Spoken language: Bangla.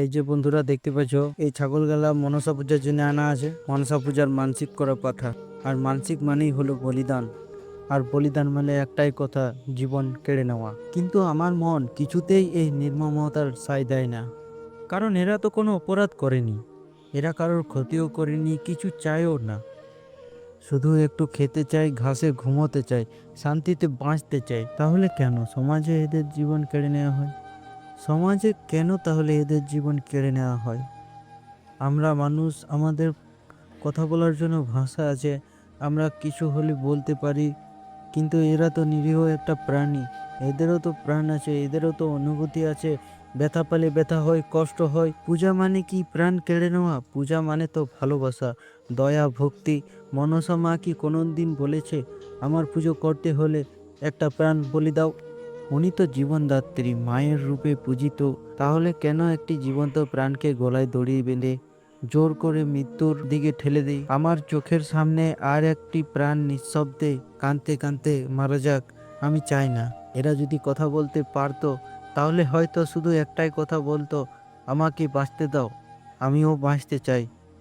এই যে বন্ধুরা দেখতে পাচ্ছ, এই ছাগলগুলা মনসা পূজার জন্য আনা আছে। মনসা পূজার মানসিক করার কথা। আর মানসিক মানেই হলো বলিদান। আর বলিদান মানে একটাই কথা, জীবন কেড়ে নেওয়া। কিন্তু আমার মন কিছুতেই এই নির্মমতার সায় দেয় না। কারণ এরা তো কোনো অপরাধ করেনি, এরা কারোর ক্ষতিও করেনি, কিছু চায়ও না। শুধু একটু খেতে চাই, ঘাসে ঘুমোতে চাই, শান্তিতে বাঁচতে চাই। তাহলে কেন সমাজে এদের জীবন কেড়ে নেওয়া হয়? সমাজে কেন তাহলে এদের জীবন কেড়ে নেওয়া হয়? আমরা মানুষ, আমাদের কথা বলার জন্য ভাষা আছে, আমরা কিছু হলে বলতে পারি। কিন্তু এরা তো নিরীহ একটা প্রাণী, এদেরও তো প্রাণ আছে, এদেরও তো অনুভূতি আছে। ব্যথা পেলে ব্যথা হয়, কষ্ট হয়। পূজা মানে কি প্রাণ কেড়ে নেওয়া? পূজা মানে তো ভালোবাসা, দয়া, ভক্তি। মনসা মা কি কোনোদিন বলেছে আমার পুজো করতে হলে একটা প্রাণ বলি দাও? উনি তো জীবনদাত্রী, মায়ের রূপে পূজিত। তাহলে কেন একটি জীবন্ত প্রাণকে গলায় দড়ি বেঁধে জোর করে মৃত্যুর দিকে ঠেলে দেই? আমার চোখের সামনে আর একটি প্রাণ নিঃশব্দে কাঁদতে কাঁদতে মারা যাক, আমি চাই না। এরা যদি কথা বলতে পারতো তাহলে হয়তো শুধু একটাই কথা বলতো, আমাকে বাঁচতে দাও, আমিও বাঁচতে চাই।